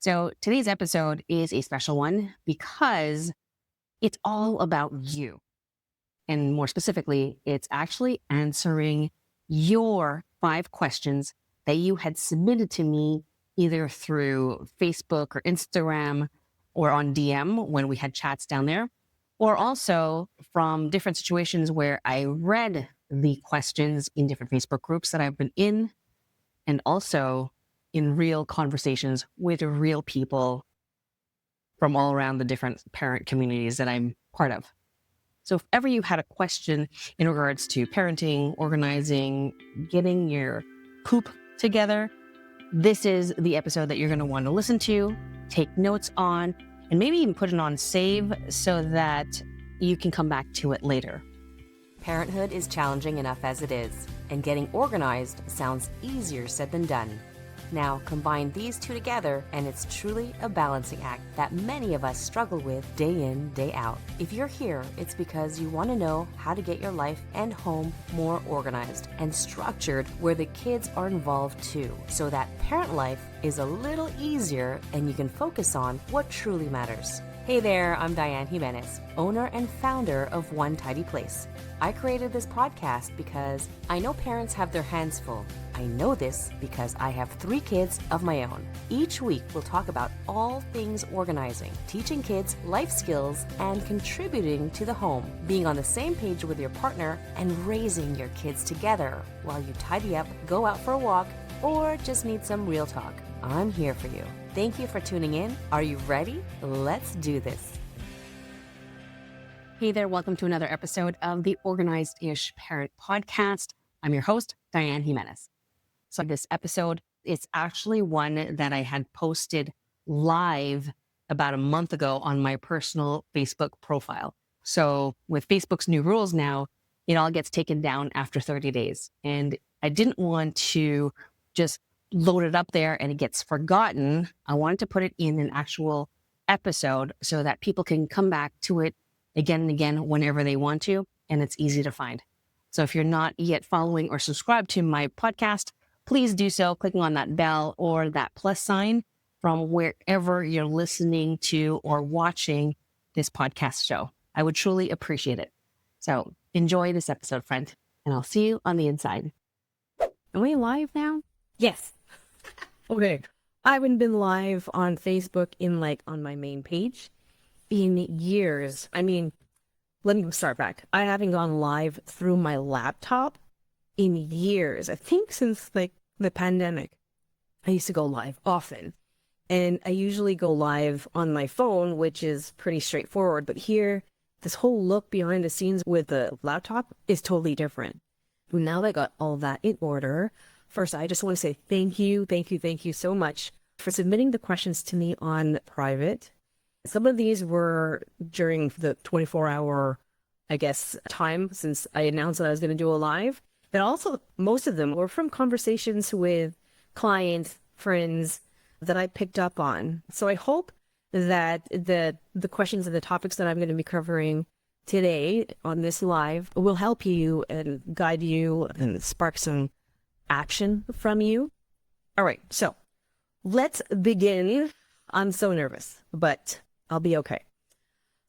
So today's episode is a special one because it's all about you. And more specifically, it's actually answering your 5 questions that you had submitted to me either through Facebook or Instagram or on DM when we had chats down there, or also from different situations where I read the questions in different Facebook groups that I've been in, and also in real conversations with real people from all around the different parent communities that I'm part of. So if ever you had a question in regards to parenting, organizing, getting your poop together, this is the episode that you're going to want to listen to, take notes on, and maybe even put it on save so that you can come back to it later. Parenthood is challenging enough as it is, and getting organized sounds easier said than done. Now, combine these two together, and it's truly a balancing act that many of us struggle with day in, day out. If you're here, it's because you want to know how to get your life and home more organized and structured where the kids are involved too, so that parent life is a little easier and you can focus on what truly matters. Hey there, I'm Dianne Jimenez, owner and founder of One Tidy Place. I created this podcast because I know parents have their hands full. I know this because I have 3 kids of my own. Each week, we'll talk about all things organizing, teaching kids life skills, and contributing to the home, being on the same page with your partner, and raising your kids together while you tidy up, go out for a walk, or just need some real talk. I'm here for you. Thank you for tuning in. Are you ready? Let's do this. Hey there, welcome to another episode of the Organized-ish Parent Podcast. I'm your host, Dianne Jimenez. So this episode, it's actually one that I had posted live about a month ago on my personal Facebook profile. So with Facebook's new rules now, it all gets taken down after 30 days. And I didn't want to just load it up there and it gets forgotten. I wanted to put it in an actual episode so that people can come back to it again and again whenever they want to, and it's easy to find. So if you're not yet following or subscribed to my podcast, please do so, clicking on that bell or that plus sign from wherever you're listening to or watching this podcast show. I would truly appreciate it. So enjoy this episode, friend, and I'll see you on the inside. Are we live now? Yes. Okay. I haven't been live on Facebook on my main page in years. I mean, let me start back. I haven't gone live through my laptop in years. I think since the pandemic, I used to go live often. And I usually go live on my phone, which is pretty straightforward. But here, this whole look behind the scenes with the laptop is totally different. Now that I got all that in order, first, I just want to say thank you so much for submitting the questions to me on private. Some of these were during the 24-hour, time since I announced that I was going to do a live. And also, most of them were from conversations with clients, friends that I picked up on. So I hope that the questions and the topics that I'm going to be covering today on this live will help you and guide you and spark some action from you. All right, so let's begin. I'm so nervous, but I'll be okay.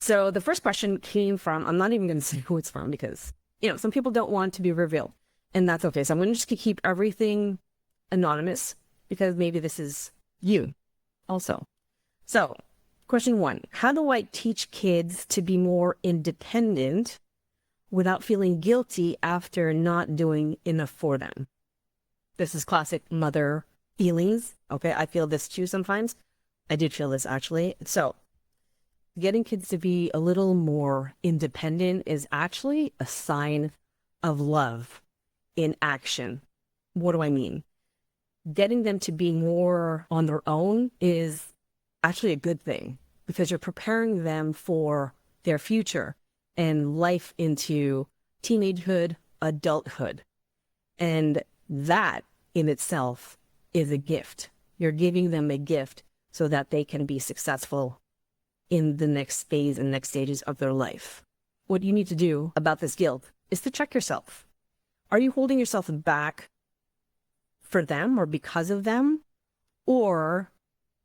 So the first question came from, I'm not even going to say who it's from because, some people don't want to be revealed, and that's okay. So I'm going to just keep everything anonymous because maybe this is you also. So question 1, how do I teach kids to be more independent without feeling guilty after not doing enough for them? This is classic mother feelings. Okay, I feel this too sometimes. I did feel this actually. So getting kids to be a little more independent is actually a sign of love in action. What do I mean? Getting them to be more on their own is actually a good thing because you're preparing them for their future and life into teenagehood, adulthood. And that in itself is a gift. You're giving them a gift so that they can be successful in the next phase and next stages of their life. What you need to do about this guilt is to check yourself. Are you holding yourself back for them or because of them? Or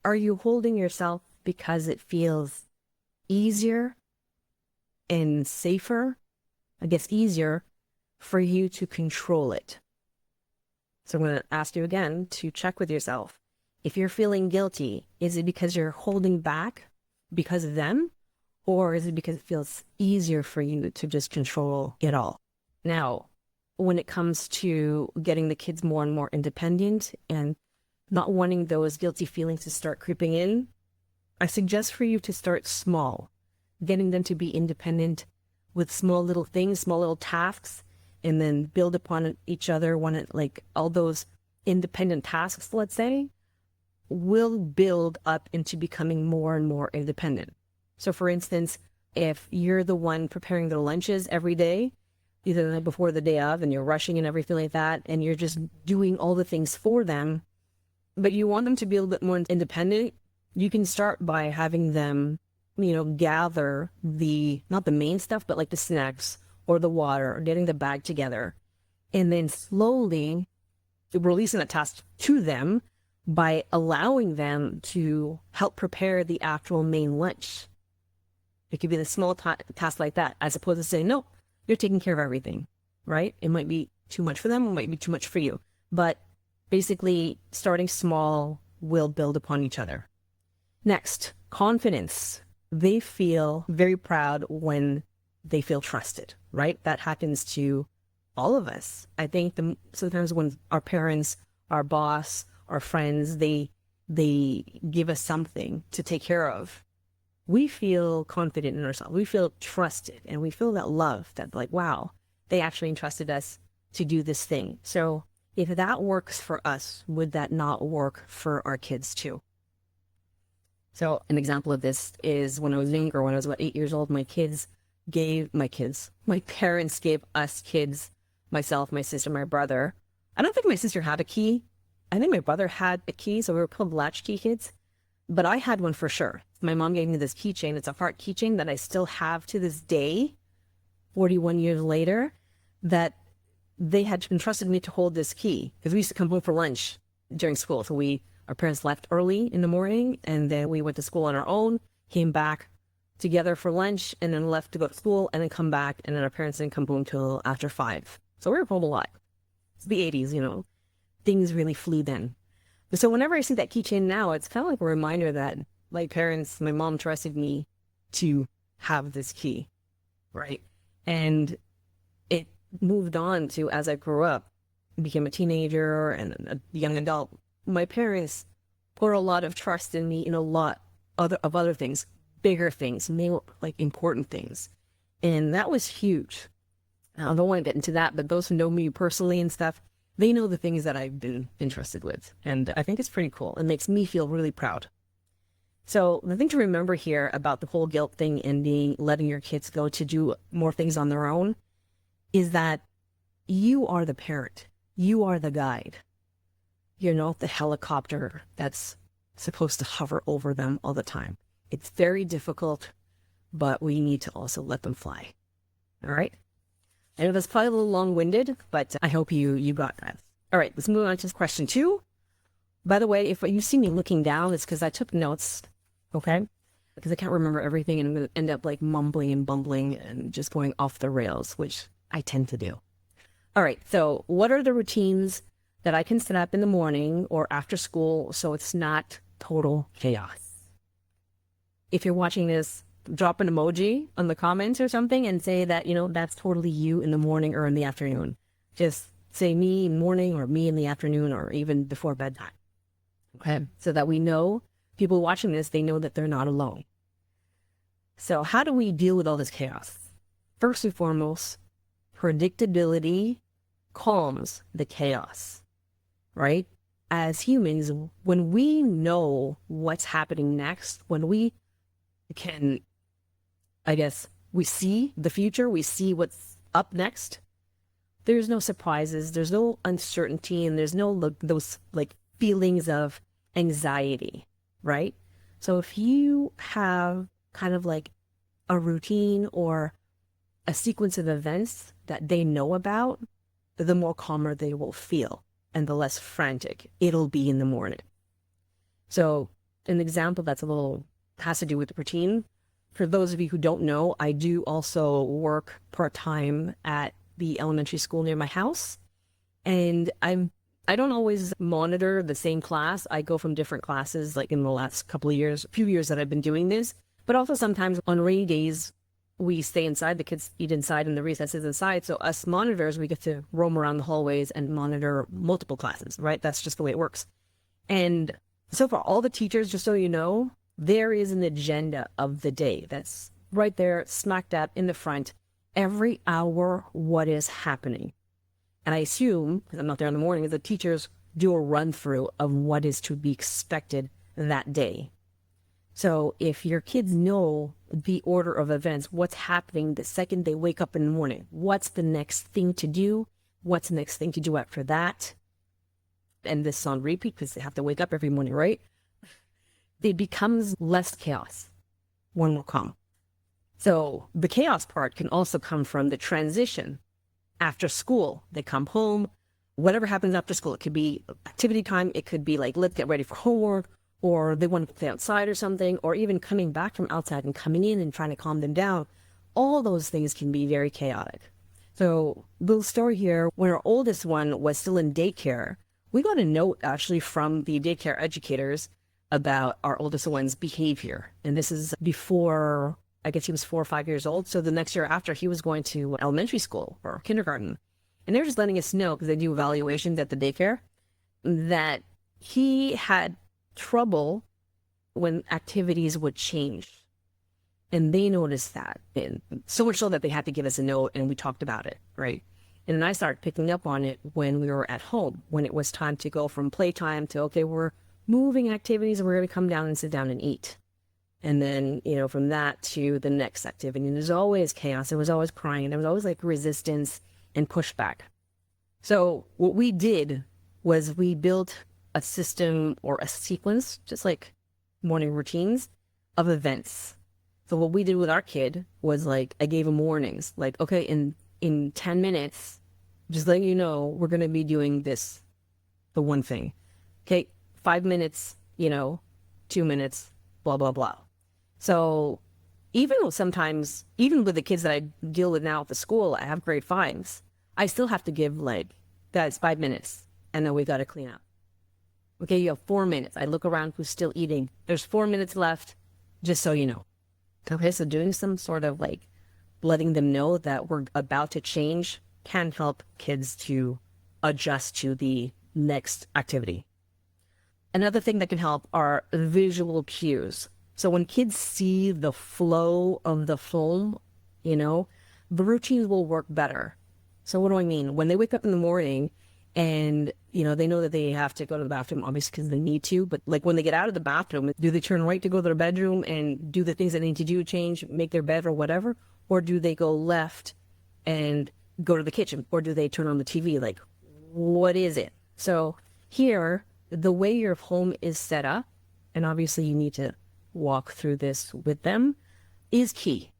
Are you holding yourself because it feels easier and safer? I guess easier for you to control it. So I'm going to ask you again to check with yourself. If you're feeling guilty, is it because you're holding back because of them? Or is it because it feels easier for you to just control it all? Now, when it comes to getting the kids more and more independent and not wanting those guilty feelings to start creeping in, I suggest for you to start small, getting them to be independent with small little things, small little tasks, and then build upon each other. Like all those independent tasks, let's say, will build up into becoming more and more independent. So for instance, if you're the one preparing their lunches every day, either the night before the day of, and you're rushing and everything like that, and you're just doing all the things for them, but you want them to be a little bit more independent, you can start by having them, gather not the main stuff, but like the snacks or the water, or getting the bag together, and then slowly releasing that task to them by allowing them to help prepare the actual main lunch. It could be the small task like that, as opposed to saying, no, you're taking care of everything, right? It might be too much for them, it might be too much for you. But basically, starting small will build upon each other. Next, confidence. They feel very proud when they feel trusted, right? That happens to all of us. I think sometimes when our parents, our boss, our friends, they give us something to take care of, we feel confident in ourselves. We feel trusted, and we feel that love, that like, wow, they actually entrusted us to do this thing. So if that works for us, would that not work for our kids too? So an example of this is when I was younger, when I was about 8 years old, my parents gave us kids, myself, my sister, my brother. I don't think my sister had a key. I think my brother had a key, so we were called latchkey kids. But I had one for sure. My mom gave me this keychain. It's a heart keychain that I still have to this day, 41 years later, that they had entrusted me to hold this key because we used to come home for lunch during school. So our parents left early in the morning, and then we went to school on our own, came back together for lunch, and then left to go to school, and then come back, and then our parents didn't come home till after 5. So we were home a lot. It's the 80s, things really flew then. So whenever I see that keychain now, it's kind of like a reminder that my mom trusted me to have this key, right? And it moved on to, as I grew up, became a teenager and a young adult, my parents put a lot of trust in me in a lot of other things, bigger things, like important things. And that was huge. Now, I don't want to get into that, but those who know me personally and stuff, they know the things that I've been interested with. And I think it's pretty cool. It makes me feel really proud. So the thing to remember here about the whole guilt thing and letting your kids go to do more things on their own is that you are the parent. You are the guide. You're not the helicopter that's supposed to hover over them all the time. It's very difficult, but we need to also let them fly. All right? I know that's probably a little long-winded, but I hope you got that. All right, let's move on to question 2. By the way, if you see me looking down, it's because I took notes, okay? Because I can't remember everything, and I'm going to end up like mumbling and bumbling and just going off the rails, which I tend to do. All right, so what are the routines that I can set up in the morning or after school so it's not total chaos? If you're watching this, drop an emoji on the comments or something and say that, that's totally you in the morning or in the afternoon. Just say me in the morning or me in the afternoon or even before bedtime. Okay. So that we know, people watching this, they know that they're not alone. So how do we deal with all this chaos? First and foremost, predictability calms the chaos, right? As humans, when we know what's happening next, when we can, we see the future, we see what's up next, there's no surprises, there's no uncertainty, and there's no those feelings of anxiety, right? So if you have kind of like a routine or a sequence of events that they know about, the more calmer they will feel and the less frantic it'll be in the morning. So an example that's a little has to do with the routine. For those of you who don't know, I do also work part-time at the elementary school near my house. And I don't always monitor the same class. I go from different classes, like in the last couple of years, few years that I've been doing this. But also sometimes on rainy days, we stay inside, the kids eat inside and the recess is inside. So us monitors, we get to roam around the hallways and monitor multiple classes, right? That's just the way it works. And so for all the teachers, just so you know, there is an agenda of the day that's right there, smack dab in the front, every hour, what is happening. And I assume, because I'm not there in the morning, the teachers do a run through of what is to be expected that day. So if your kids know the order of events, what's happening the second they wake up in the morning, what's the next thing to do, what's the next thing to do after that, and this is on repeat because they have to wake up every morning, right? It becomes less chaos, one more calm. So the chaos part can also come from the transition. After school, they come home, whatever happens after school, it could be activity time, it could be like, let's get ready for homework, or they want to play outside or something, or even coming back from outside and coming in and trying to calm them down. All those things can be very chaotic. So little story here, when our oldest one was still in daycare, we got a note actually from the daycare educators about our oldest one's behavior. And this is before, I guess he was 4 or 5 years old. So the next year after, he was going to elementary school or kindergarten. And they're just letting us know, because they do evaluations at the daycare, that he had trouble when activities would change. And they noticed that. And so much so that they had to give us a note and we talked about it, right? And then I started picking up on it when we were at home, when it was time to go from playtime to, okay, we're moving activities and we're going to come down and sit down and eat. And then, from that to the next activity. And there's always chaos. There was always crying. There was always like resistance and pushback. So what we did was we built a system or a sequence, just like morning routines, of events. So what we did with our kid was like, I gave him warnings, like, okay, in 10 minutes, just letting you know, we're going to be doing this, the one thing. Okay, 5 minutes, 2 minutes, blah, blah, blah. So even with the kids that I deal with now at the school, I have grade 5s, I still have to give guys, 5 minutes, and then we got to clean up. Okay, you have 4 minutes. I look around who's still eating. There's 4 minutes left, just so you know. Okay, so doing some sort of letting them know that we're about to change can help kids to adjust to the next activity. Another thing that can help are visual cues. So when kids see the flow of the film, the routines will work better. So what do I mean? When they wake up in the morning and, they know that they have to go to the bathroom, obviously because they need to, but when they get out of the bathroom, do they turn right to go to their bedroom and do the things they need to do, change, make their bed or whatever? Or do they go left and go to the kitchen? Or do they turn on the TV? What is it? So here, the way your home is set up, and obviously you need to walk through this with them, is key.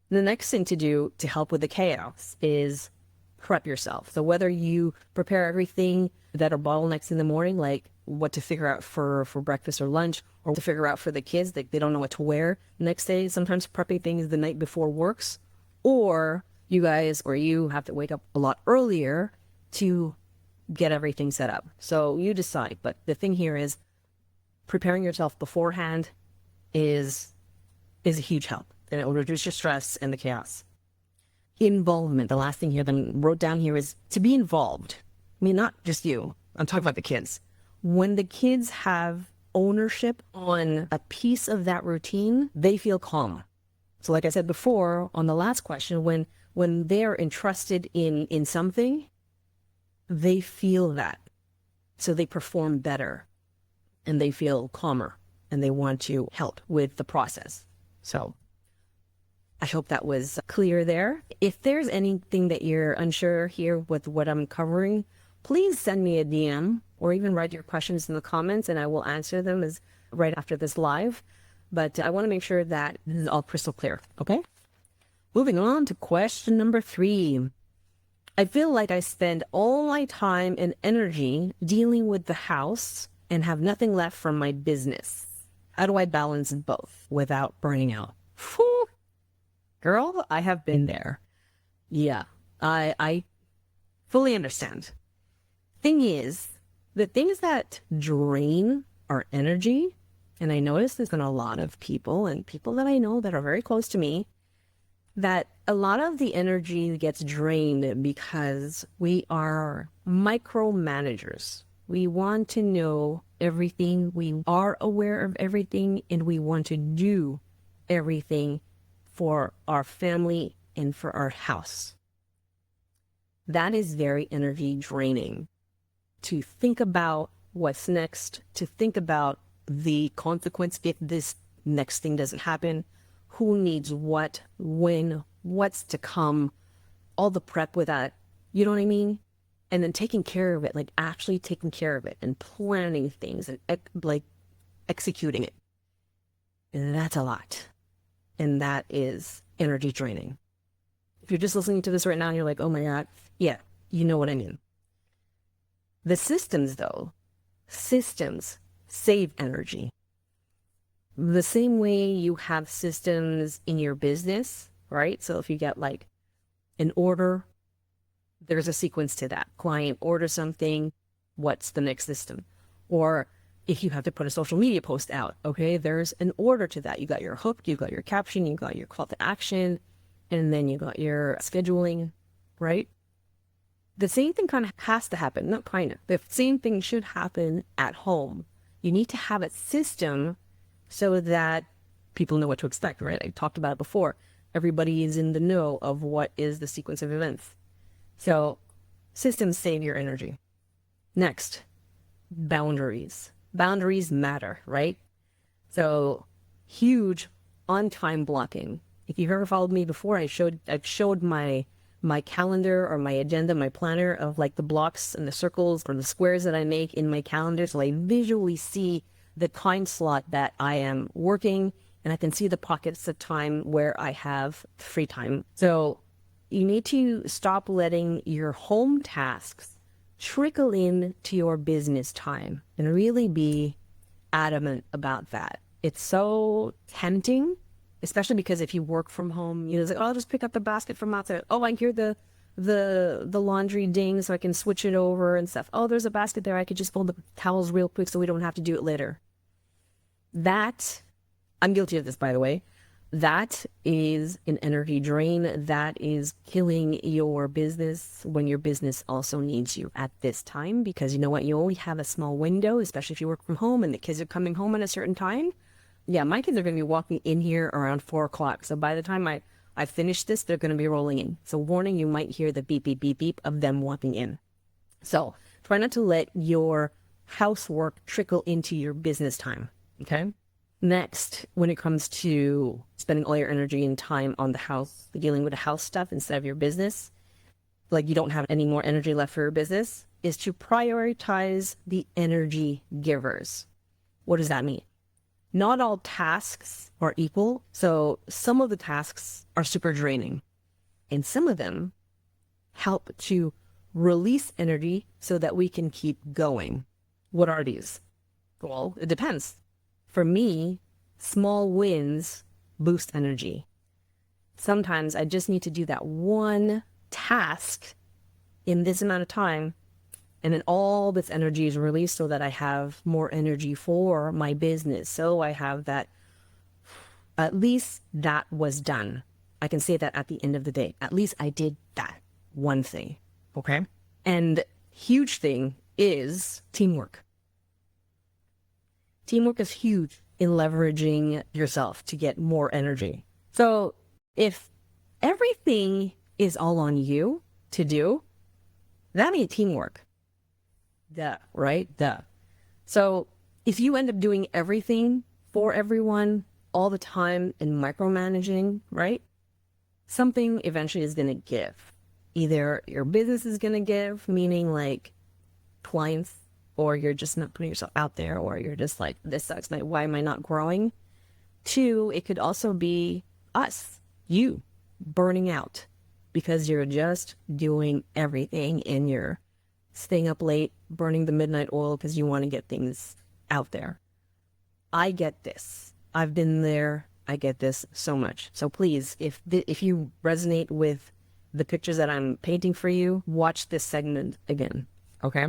The next thing to do to help with the chaos is prep yourself. So whether you prepare everything that are bottlenecks in the morning, like what to figure out for breakfast or lunch, or to figure out for the kids that they don't know what to wear the next day, sometimes prepping things the night before works, or you have to wake up a lot earlier to get everything set up. So you decide. But the thing here is preparing yourself beforehand is a huge help, and it will reduce your stress and the chaos. Involvement. The last thing here that I wrote down here is to be involved. I mean, not just you. I'm talking about the kids. When the kids have ownership on a piece of that routine, they feel calm. So like I said before on the last question, when they're entrusted in something, they feel that. So they perform better and they feel calmer and they want to help with the process. So I hope that was clear there. If there's anything that you're unsure here with what I'm covering, please send me a DM or even write your questions in the comments and I will answer them right after this live. But I want to make sure that this is all crystal clear, okay? Moving on to question number 3. I feel like I spend all my time and energy dealing with the house and have nothing left from my business. How do I balance both without burning out? Whew. Girl, I have been there. Yeah, I fully understand. Thing is, the things that drain our energy, and I notice this in a lot of people and people that I know that are very close to me, that a lot of the energy gets drained because we are micromanagers. We want to know everything, we are aware of everything, and we want to do everything for our family and for our house. That is very energy draining. To think about what's next, to think about the consequence if this next thing doesn't happen, who needs what, when, what's to come, all the prep with that, you know what I mean? And then taking care of it, like actually taking care of it and planning things and like executing it. And that's a lot. And that is energy draining. If you're just listening to this right now and you're like, oh my God, yeah, you know what I mean. The systems though, systems save energy. The same way you have systems in your business, right? So if you get like an order, there's a sequence to that. Client orders something, what's the next system? Or if you have to put a social media post out, okay, there's an order to that. You got your hook, you got your caption, you got your call to action, and then you got your scheduling, right? The same thing kind of has to happen, not kind of. The same thing should happen at home. You need to have a system so that people know what to expect, right? I talked about it before. Everybody is in the know of what is the sequence of events. So systems save your energy. Next, boundaries. Boundaries matter, right? So huge on-time blocking. If you've ever followed me before, I've showed my calendar or my agenda, my planner of like the blocks and the circles or the squares that I make in my calendar. So I visually see the time slot that I am working, and I can see the pockets of time where I have free time. So you need to stop letting your home tasks trickle in to your business time and really be adamant about that. It's so tempting, especially because if you work from home, you know, it's like, oh, I'll just pick up the basket from outside. Oh, I hear the laundry ding, so I can switch it over and stuff. Oh, there's a basket there. I could just fold the towels real quick so we don't have to do it later. That, I'm guilty of this, by the way. That is an energy drain. That is killing your business when your business also needs you at this time, because you know what? You only have a small window, especially if you work from home and the kids are coming home at a certain time. Yeah, my kids are going to be walking in here around 4 o'clock. So by the time I finish this, they're going to be rolling in. So warning, you might hear the beep, beep, beep, beep of them walking in. So try not to let your housework trickle into your business time, okay? Next, when it comes to spending all your energy and time on the house, dealing with the house stuff instead of your business, like you don't have any more energy left for your business, is to prioritize the energy givers. What does that mean? Not all tasks are equal. So some of the tasks are super draining, and some of them help to release energy so that we can keep going. What are these? Well, it depends. For me, small wins boost energy. Sometimes I just need to do that one task in this amount of time, and then all this energy is released so that I have more energy for my business. So I have that, at least that was done. I can say that at the end of the day. At least I did that one thing. Okay? And huge thing is teamwork. Teamwork is huge in leveraging yourself to get more energy. So if everything is all on you to do, that ain't teamwork. Duh, right? Duh. So if you end up doing everything for everyone all the time and micromanaging, right? Something eventually is going to give. Either your business is going to give, meaning like clients, or you're just not putting yourself out there, or you're just like, this sucks, like, why am I not growing? 2, it could also be us, you, burning out because you're just doing everything and you're staying up late, burning the midnight oil because you want to get things out there. I get this. I've been there. I get this so much. So please, if you resonate with the pictures that I'm painting for you, watch this segment again. Okay?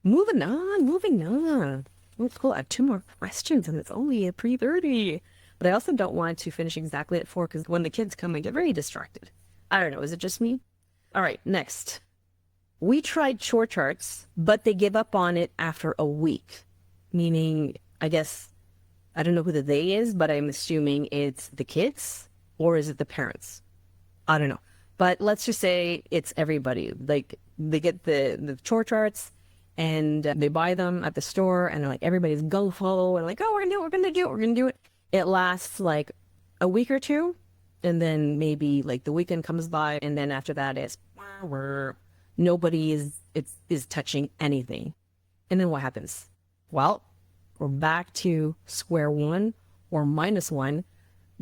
Moving on. Let's cool. I have 2 more questions and it's only at 3:30. But I also don't want to finish exactly at 4 because when the kids come, I get very distracted. I don't know. Is it just me? All right, next. We tried chore charts, but they give up on it after a week. Meaning, I guess, I don't know who the they is, but I'm assuming it's the kids or is it the parents? I don't know. But let's just say it's everybody. Like they get the chore charts and they buy them at the store and they're like, everybody's gung-ho and like, oh, we're going to do it. It lasts like a week or 2. And then maybe like the weekend comes by and then after that it's nobody is touching anything. And then what happens? Well, we're back to square one or -1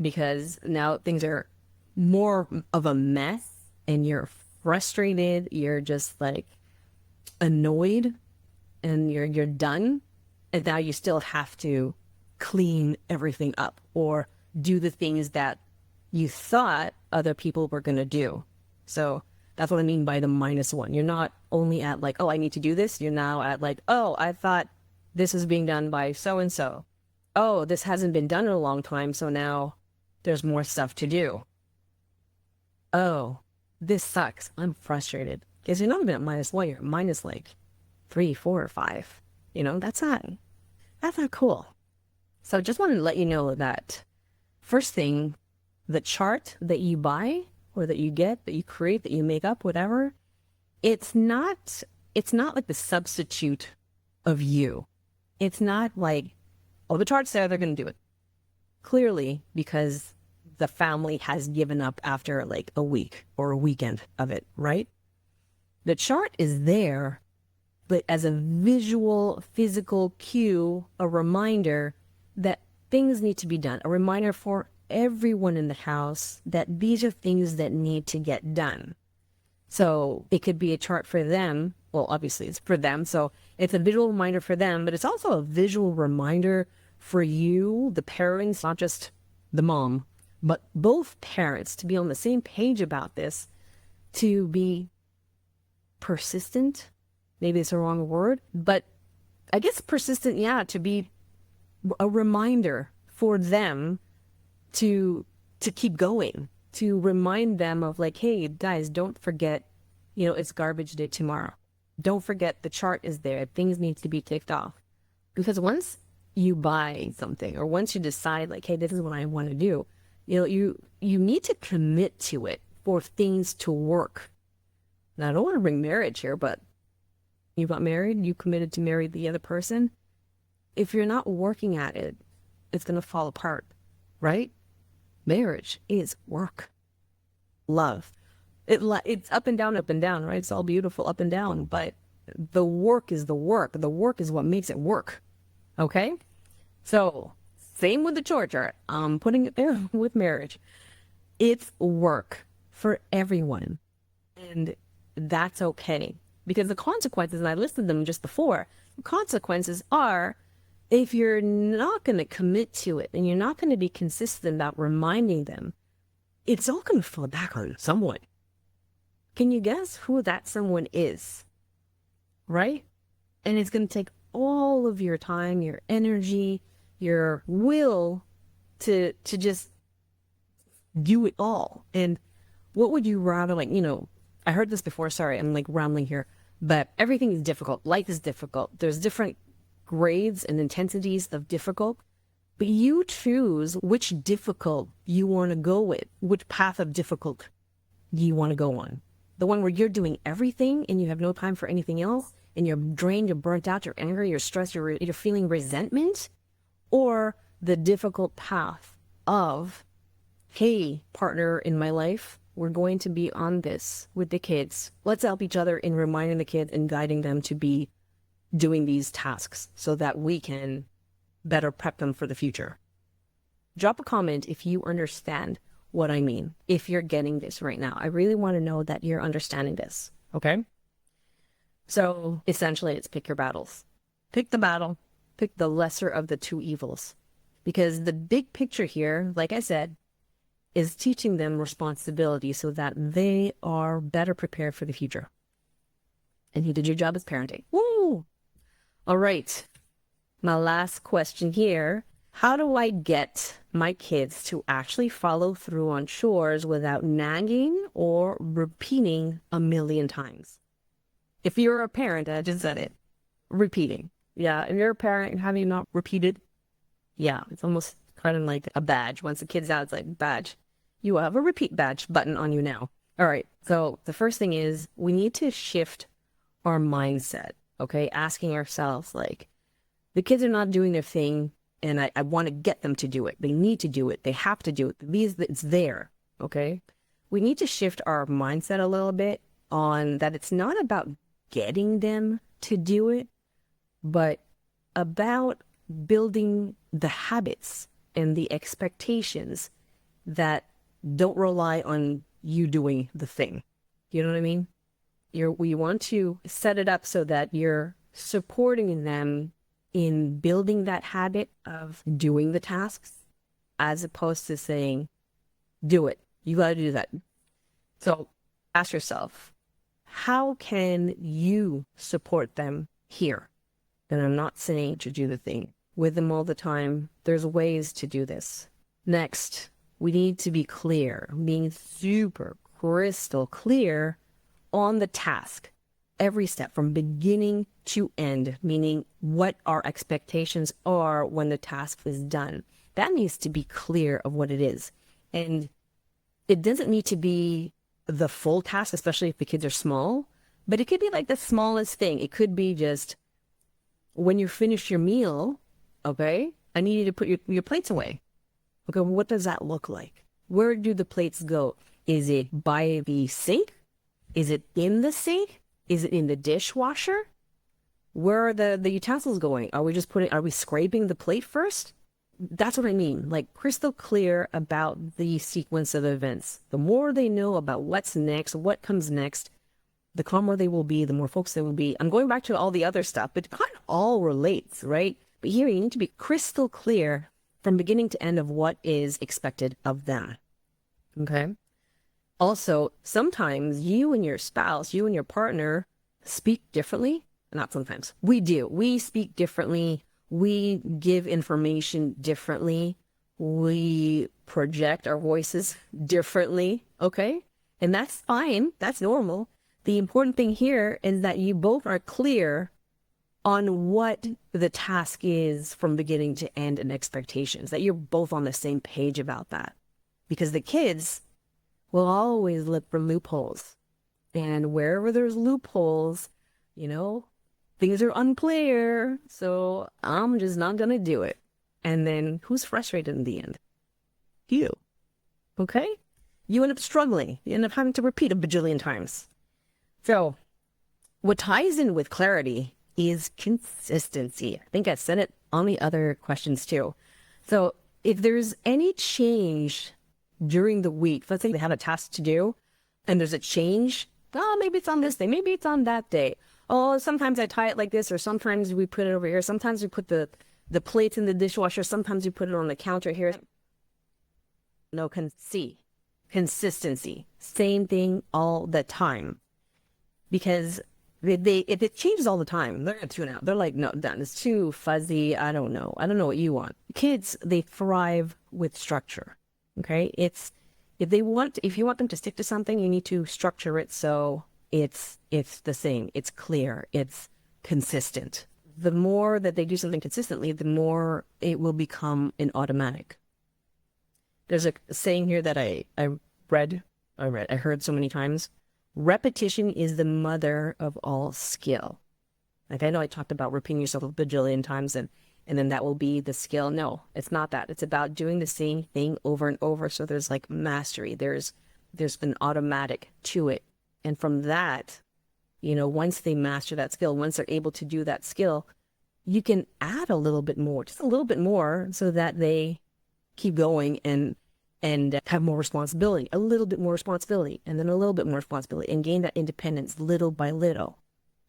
because now things are more of a mess and you're frustrated. You're just like annoyed and you're done. And now you still have to clean everything up or do the things that you thought other people were going to do. So that's what I mean by the -1. You're not only at like, oh, I need to do this. You're now at like, oh, I thought this is being done by so-and-so. Oh, this hasn't been done in a long time. So now there's more stuff to do. Oh, this sucks. I'm frustrated. Because you're not even at -1. You're minus like 3, 4, or 5. You know, that's not cool. So just wanted to let you know that first thing, the chart that you buy or that you get, that you create, that you make up, whatever, it's not like the substitute of you. It's not like, oh, the chart's there, they're going to do it. Clearly, because the family has given up after like a week or a weekend of it, right? The chart is there, but as a visual, physical cue, a reminder that things need to be done, a reminder for everyone in the house that these are things that need to get done. So it could be a chart for them. Well, obviously it's for them. So it's a visual reminder for them, but it's also a visual reminder for you, the parents, not just the mom, but both parents to be on the same page about this, to be persistent. Maybe it's a wrong word, but I guess persistent, yeah, to be a reminder for them to keep going, to remind them of like, hey, guys, don't forget, it's garbage day tomorrow. Don't forget the chart is there. Things need to be ticked off. Because once you buy something or once you decide like, hey, this is what I want to do, you need to commit to it for things to work. Now, I don't want to bring marriage here, but you got married, you committed to marry the other person. If you're not working at it, it's going to fall apart, right? Marriage is work. Love. It's up and down, right? It's all beautiful up and down, but the work is the work. The work is what makes it work. Okay? So, same with the chore chart. I'm putting it there with marriage. It's work for everyone. And that's okay. Because the consequences, and I listed them just before, the consequences are if you're not going to commit to it and you're not going to be consistent about reminding them, it's all going to fall back on someone. Can you guess who that someone is? Right? And it's going to take all of your time, your energy, your will to just do it all. And what would you rather, I heard this before, sorry, I'm like rambling here, but everything is difficult. Life is difficult. There's different grades and intensities of difficult, but you choose which difficult you want to go with, which path of difficult you want to go on. The one where you're doing everything and you have no time for anything else and you're drained, you're burnt out, you're angry, you're stressed, you're feeling resentment, or the difficult path of, hey, partner in my life, we're going to be on this with the kids. Let's help each other in reminding the kids and guiding them to be doing these tasks so that we can better prep them for the future. Drop a comment if you understand what I mean, if you're getting this right now. I really want to know that you're understanding this, okay? So essentially, it's pick your battles. Pick the battle, pick the lesser of the two evils. Because the big picture here, like I said, is teaching them responsibility so that they are better prepared for the future. And you did your job as parenting. Woo! All right. My last question here. How do I get my kids to actually follow through on chores without nagging or repeating a million times? If you're a parent, I just said it, repeating. Yeah, if you're a parent, have you not repeated? Yeah, it's almost kind of like a badge. Once the kid's out, it's like, badge. You have a repeat badge button on you now. All right, so the first thing is we need to shift our mindset, okay? Asking ourselves, like, the kids are not doing their thing, and I want to get them to do it. They need to do it. They have to do it. It's there, okay? We need to shift our mindset a little bit on that it's not about getting them to do it, but about building the habits and the expectations that don't rely on you doing the thing. You know what I mean? We want to set it up so that you're supporting them in building that habit of doing the tasks, as opposed to saying, do it. You got to do that. So ask yourself, how can you support them here? And I'm not saying to do the thing with them all the time. There's ways to do this. Next, we need to be clear, being super crystal clear on the task. Every step from beginning to end, meaning what our expectations are when the task is done. That needs to be clear of what it is. And it doesn't need to be the full task, especially if the kids are small, but it could be like the smallest thing. It could be just when you finish your meal, okay, I need you to put your plates away. Okay, what does that look like? Where do the plates go? Is it by the sink? Is it in the sink? Is it in the dishwasher? Where are the utensils going? Are we scraping the plate first? That's what I mean, like crystal clear about the sequence of events. The more they know about what's next, what comes next, the calmer they will be, the more focused they will be. I'm going back to all the other stuff, but it kind of all relates, right? But here you need to be crystal clear from beginning to end of what is expected of them. Okay? Also, sometimes you and your spouse, you and your partner speak differently. Not sometimes. We do. We speak differently. We give information differently. We project our voices differently. Okay? And that's fine. That's normal. The important thing here is that you both are clear on what the task is from beginning to end and expectations, that you're both on the same page about that. Because the kids will always look for loopholes. And wherever there's loopholes, things are unclear. So I'm just not going to do it. And then who's frustrated in the end? You. Okay? You end up struggling. You end up having to repeat a bajillion times. So what ties in with clarity is consistency. I think I said it on the other questions too. So if there's any change during the week, let's say they have a task to do and there's a change, maybe it's on this day, maybe it's on that day. Oh, sometimes I tie it like this, or sometimes we put it over here. Sometimes we put the plates in the dishwasher. Sometimes we put it on the counter here. No, consistency. Same thing all the time. Because if it changes all the time, they're going to tune out. They're like, no, done. It's too fuzzy. I don't know what you want. Kids, they thrive with structure. Okay? If you want them to stick to something, you need to structure it so it's the same. It's clear. It's consistent. The more that they do something consistently, the more it will become an automatic. There's a saying here that I heard so many times. Repetition is the mother of all skill. Like, I know I talked about repeating yourself a bajillion times and then that will be the skill. No, it's not that. It's about doing the same thing over and over. So there's like mastery. There's an automatic to it. And from that, once they master that skill, once they're able to do that skill, you can add a little bit more, just a little bit more, so that they keep going and have more responsibility, a little bit more responsibility, and then a little bit more responsibility, and gain that independence little by little.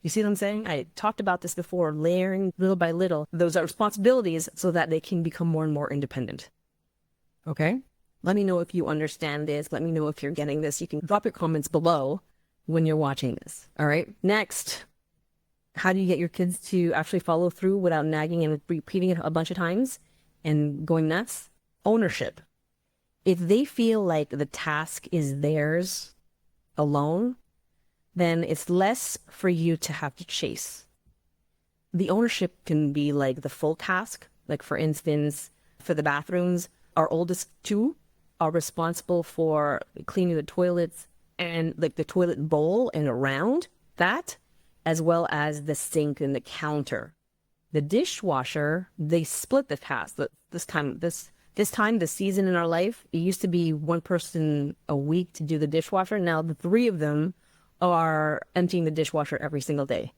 You see what I'm saying? I talked about this before, layering little by little those are responsibilities so that they can become more and more independent. Okay? Let me know if you understand this. Let me know if you're getting this. You can drop your comments below when you're watching this. All right? Next, how do you get your kids to actually follow through without nagging and repeating it a bunch of times and going nuts? Ownership. If they feel like the task is theirs alone, then it's less for you to have to chase. The ownership can be like the full task. Like for instance, for the bathrooms, our oldest two are responsible for cleaning the toilets and like the toilet bowl and around that, as well as the sink and the counter. The dishwasher, they split the task. This time, this season in our life, it used to be one person a week to do the dishwasher. Now the three of them are emptying the dishwasher every single day.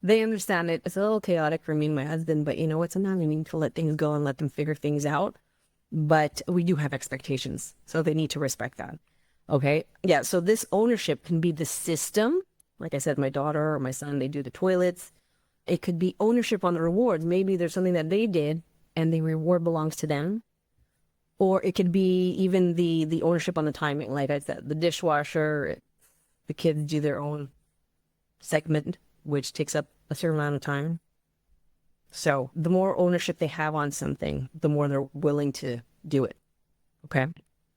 They understand it. It's a little chaotic for me and my husband, but you know what? Sometimes we need to let things go and let them figure things out. But we do have expectations, so they need to respect that. Okay? Yeah, so this ownership can be the system. Like I said, my daughter or my son, they do the toilets. It could be ownership on the rewards. Maybe there's something that they did and the reward belongs to them. Or it could be even the ownership on the timing. Like I said, the dishwasher, the kids do their own segment, which takes up a certain amount of time. So the more ownership they have on something, the more they're willing to do it. Okay?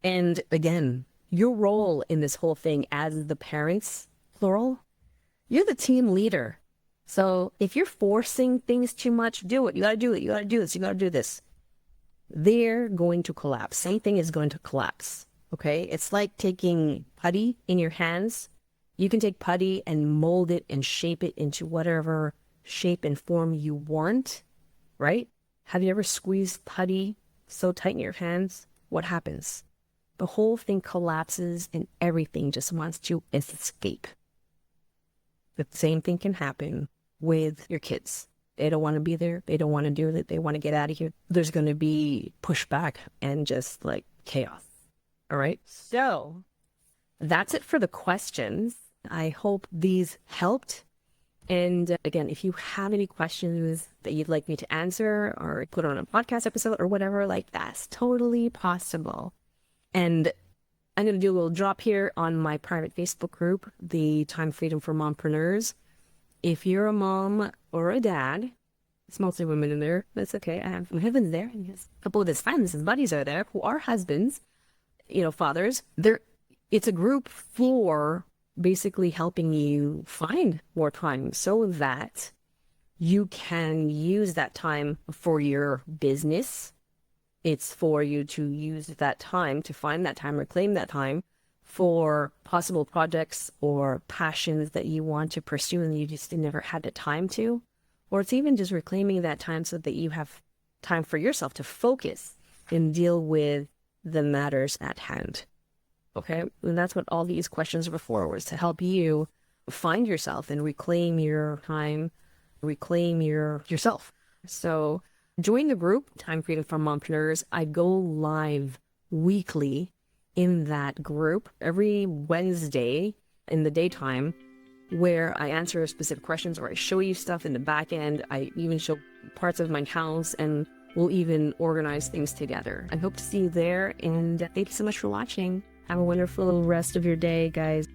And again, your role in this whole thing as the parents, plural, you're the team leader. So if you're forcing things too much, do it. You got to do it. You got to do this. You got to do this. They're going to collapse. Something is going to collapse. Okay? It's like taking putty in your hands. You can take putty and mold it and shape it into whatever shape and form you want, right? Have you ever squeezed putty so tight in your hands? What happens? The whole thing collapses and everything just wants to escape. The same thing can happen with your kids. They don't want to be there. They don't want to do it. They want to get out of here. There's going to be pushback and just like chaos. All right. So that's it for the questions. I hope these helped. And again, if you have any questions that you'd like me to answer or put on a podcast episode or whatever, like that's totally possible. And I'm going to do a little drop here on my private Facebook group, the Time Freedom for Mompreneurs. If you're a mom or a dad, it's mostly women in there. That's okay. I have my husband there, and a couple of his friends and buddies are there who are husbands, fathers. It's a group for basically helping you find more time so that you can use that time for your business. It's for you to use that time to find that time, reclaim that time for possible projects or passions that you want to pursue and you just never had the time to. Or it's even just reclaiming that time so that you have time for yourself to focus and deal with the matters at hand. Okay? And that's what all these questions were for, was to help you find yourself and reclaim your time, reclaim yourself. So join the group, Time Freedom for Mompreneurs. I go live weekly in that group every Wednesday in the daytime, where I answer specific questions or I show you stuff in the back end. I even show parts of my house and we'll even organize things together. I hope to see you there, and thank you so much for watching. Have a wonderful rest of your day, guys.